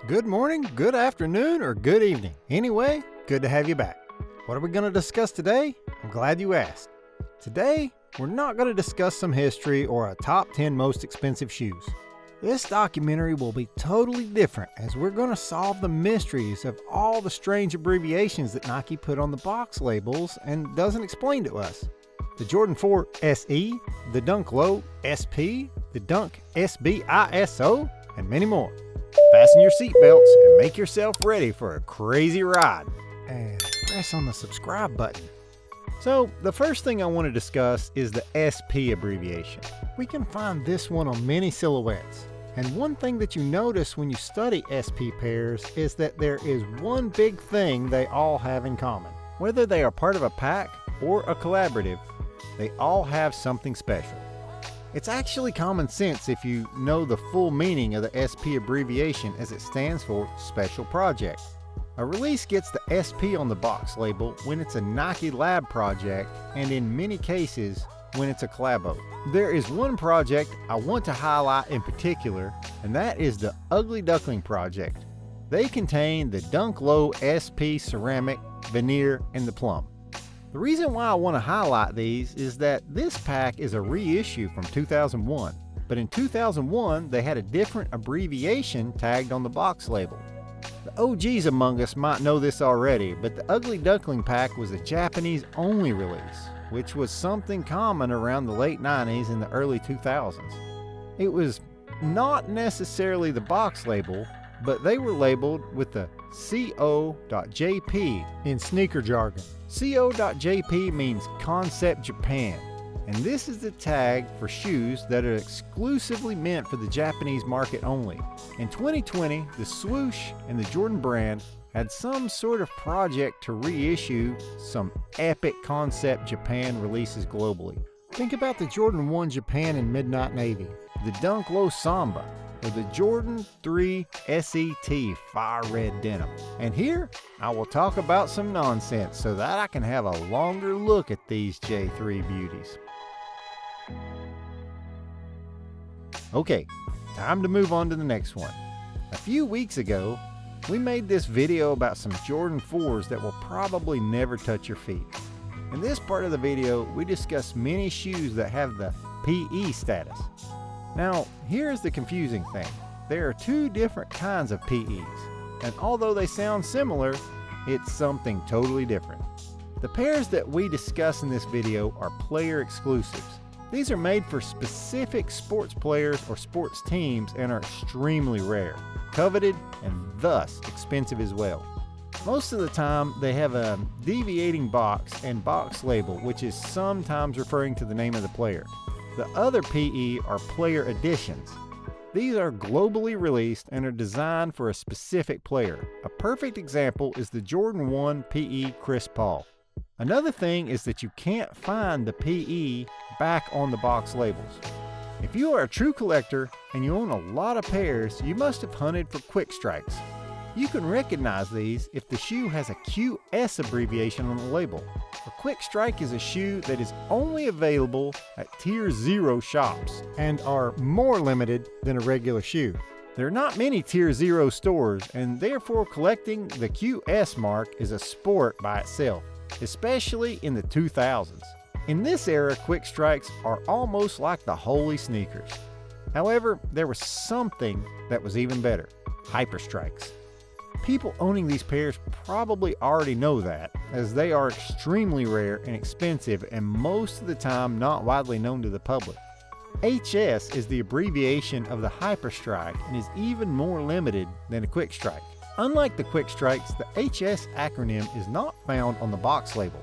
Good morning, good afternoon, or good evening. Anyway, good to have you back. What are we going to discuss today? I'm glad you asked. Today, we're not going to discuss some history or a top 10 most expensive shoes. This documentary will be totally different as we're going to solve the mysteries of all the strange abbreviations that Nike put on the box labels and doesn't explain to us. The Jordan 4 SE, the Dunk Low SP, the Dunk SB ISO, and many more. Fasten your seatbelts and make yourself ready for a crazy ride. And press on the subscribe button. So, the first thing I want to discuss is the SP abbreviation. We can find this one on many silhouettes. And one thing that you notice when you study SP pairs is that there is one big thing they all have in common. Whether they are part of a pack or a collaborative, they all have something special. It's actually common sense if you know the full meaning of the SP abbreviation, as it stands for Special Project. A release gets the SP on the box label when it's a Nike Lab project, and in many cases when it's a collabo. There is one project I want to highlight in particular, and that is the Ugly Duckling project. They contain the Dunk Low SP ceramic, veneer, and the plum. The reason why I want to highlight these is that this pack is a reissue from 2001, but in 2001 they had a different abbreviation tagged on the box label. The OGs among us might know this already, but the Ugly Duckling pack was a Japanese only release, which was something common around the late 90s and the early 2000s. It was not necessarily the box label, but they were labeled with the CO.JP in sneaker jargon. CO.JP means Concept Japan, and this is the tag for shoes that are exclusively meant for the Japanese market only. In 2020, the swoosh and the Jordan brand had some sort of project to reissue some epic Concept Japan releases globally. Think about the Jordan 1 Japan in Midnight Navy, the Dunk Low Samba, or the Jordan 3 SET Fire Red Denim. And here, I will talk about some nonsense so that I can have a longer look at these J3 beauties. Okay, time to move on to the next one. A few weeks ago, we made this video about some Jordan 4s that will probably never touch your feet. In this part of the video, we discuss many shoes that have the PE status. Now, here's the confusing thing. There are two different kinds of PEs, and although they sound similar, it's something totally different. The pairs that we discuss in this video are player exclusives. These are made for specific sports players or sports teams and are extremely rare, coveted, and thus expensive as well. Most of the time, they have a deviating box and box label, which is sometimes referring to the name of the player. The other PE are player editions. These are globally released and are designed for a specific player. A perfect example is the Jordan 1 PE Chris Paul. Another thing is that you can't find the PE back on the box labels. If you are a true collector and you own a lot of pairs, you must have hunted for quick strikes. You can recognize these if the shoe has a QS abbreviation on the label. A quick strike is a shoe that is only available at Tier 0 shops and are more limited than a regular shoe. There are not many Tier 0 stores, and therefore collecting the QS mark is a sport by itself, especially in the 2000s. In this era, quick strikes are almost like the holy sneakers. However, there was something that was even better: hyper strikes. People owning these pairs probably already know that, as they are extremely rare and expensive and most of the time not widely known to the public. HS is the abbreviation of the hyper strike and is even more limited than a quick strike. Unlike the quick strikes, the HS acronym is not found on the box label.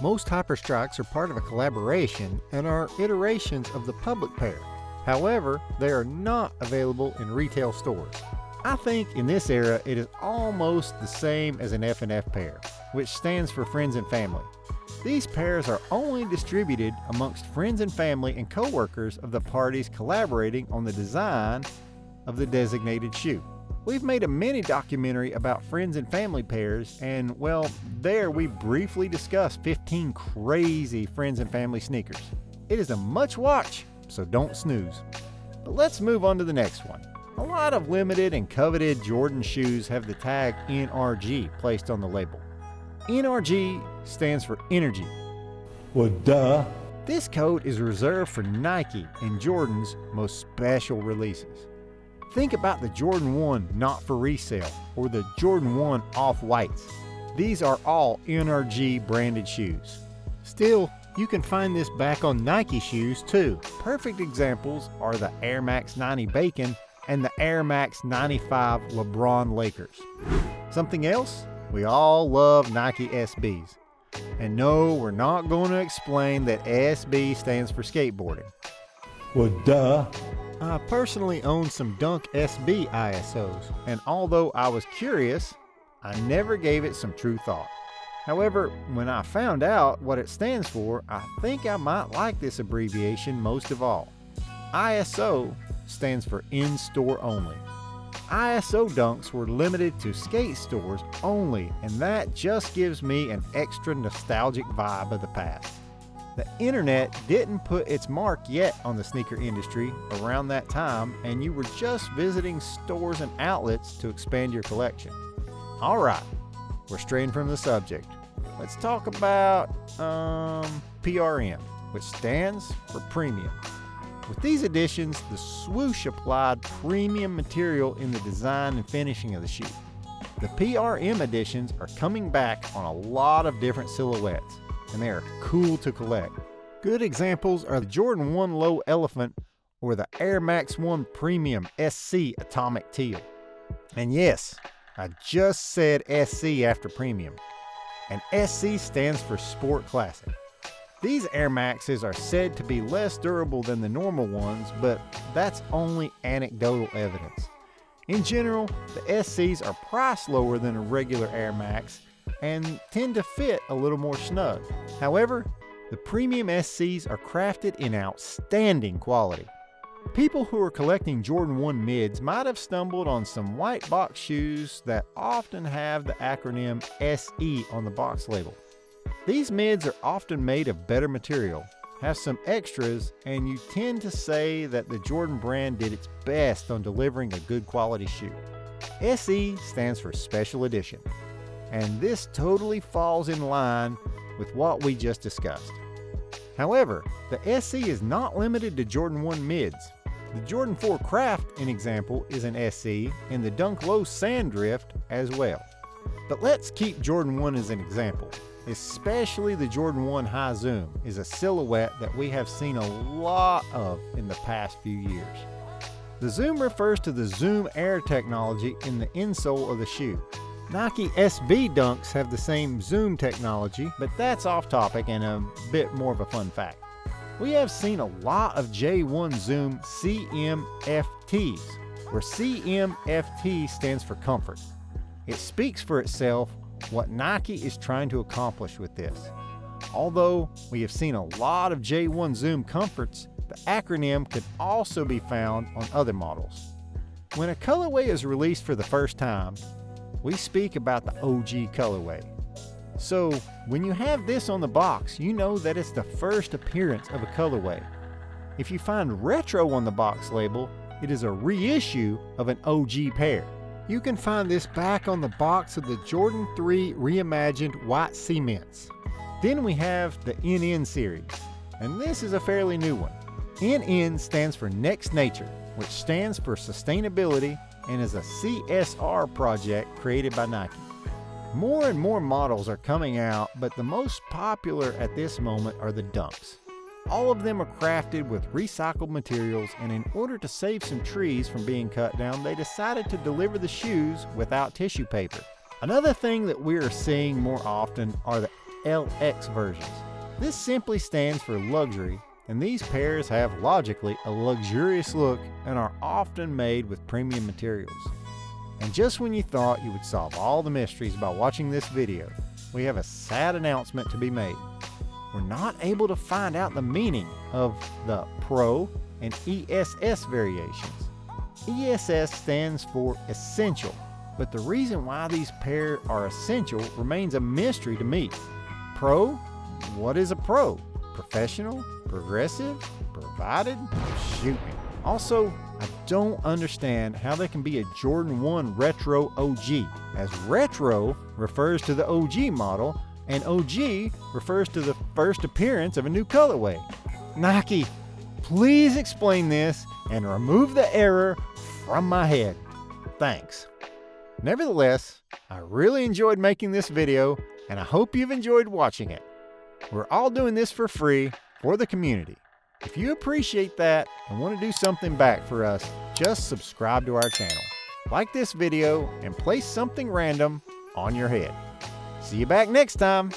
Most hyper strikes are part of a collaboration and are iterations of the public pair. However, they are not available in retail stores. I think in this era it is almost the same as an F&F pair, which stands for friends and family. These pairs are only distributed amongst friends and family and co-workers of the parties collaborating on the design of the designated shoe. We've made a mini documentary about friends and family pairs, and well, there we briefly discussed 15 crazy friends and family sneakers. It is a much watch, so don't snooze. But let's move on to the next one. A lot of limited and coveted Jordan shoes have the tag NRG placed on the label. NRG stands for energy. Well, duh. This code is reserved for Nike and Jordan's most special releases. Think about the Jordan 1 not for resale or the Jordan 1 off-whites. These are all NRG branded shoes. Still, you can find this back on Nike shoes too. Perfect examples are the Air Max 90 Bacon and the Air Max 95 LeBron Lakers. Something else? We all love Nike SBs. And no, we're not going to explain that SB stands for skateboarding. Well, duh. I personally own some Dunk SB ISOs, and although I was curious, I never gave it some true thought. However, when I found out what it stands for, I think I might like this abbreviation most of all. ISO stands for in-store only. ISO dunks were limited to skate stores only, and that just gives me an extra nostalgic vibe of the past. The internet didn't put its mark yet on the sneaker industry around that time, and you were just visiting stores and outlets to expand your collection. All right, we're straying from the subject. Let's talk about PRM, which stands for premium. With these additions, the swoosh applied premium material in the design and finishing of the shoe. The PRM editions are coming back on a lot of different silhouettes, and they are cool to collect. Good examples are the Jordan 1 Low Elephant or the Air Max 1 Premium SC Atomic Teal. And yes, I just said SC after premium. And SC stands for Sport Classic. These Air Maxes are said to be less durable than the normal ones, but that's only anecdotal evidence. In general, the SCs are priced lower than a regular Air Max and tend to fit a little more snug. However, the premium SCs are crafted in outstanding quality. People who are collecting Jordan 1 mids might have stumbled on some white box shoes that often have the acronym SE on the box label. These mids are often made of better material, have some extras, and you tend to say that the Jordan brand did its best on delivering a good quality shoe. SE stands for Special Edition, and this totally falls in line with what we just discussed. However, the SE is not limited to Jordan 1 mids. The Jordan 4 Craft, an example, is an SE, and the Dunk Low Sanddrift as well. But let's keep Jordan 1 as an example. Especially the Jordan 1 High Zoom is a silhouette that we have seen a lot of in the past few years. The Zoom refers to the Zoom Air technology in the insole of the shoe. Nike SB Dunks have the same Zoom technology, but that's off topic and a bit more of a fun fact. We have seen a lot of J1 Zoom CMFTs, where CMFT stands for comfort. It speaks for itself what Nike is trying to accomplish with this. Although we have seen a lot of J1 Zoom comforts, the acronym could also be found on other models. When a colorway is released for the first time, we speak about the OG colorway. So when you have this on the box, you know that it's the first appearance of a colorway. If you find retro on the box label, it is a reissue of an OG pair. You can find this back on the box of the Jordan 3 Reimagined White Cements. Then we have the NN series, and this is a fairly new one. NN stands for Next Nature, which stands for Sustainability and is a CSR project created by Nike. More and more models are coming out, but the most popular at this moment are the Dunks. All of them are crafted with recycled materials, and in order to save some trees from being cut down, they decided to deliver the shoes without tissue paper. Another thing that we are seeing more often are the LX versions. This simply stands for luxury, and these pairs have logically a luxurious look and are often made with premium materials. And just when you thought you would solve all the mysteries by watching this video, we have a sad announcement to be made. We're not able to find out the meaning of the Pro and ESS variations. ESS stands for essential, but the reason why these pairs are essential remains a mystery to me. Pro? What is a pro? Professional? Progressive? Provided? Shoot me. Also, I don't understand how they can be a Jordan 1 Retro OG, as Retro refers to the OG model and OG refers to the first appearance of a new colorway. Nike, please explain this and remove the error from my head. Thanks. Nevertheless, I really enjoyed making this video and I hope you've enjoyed watching it. We're all doing this for free for the community. If you appreciate that and want to do something back for us, just subscribe to our channel, like this video, and place something random on your head. See you back next time.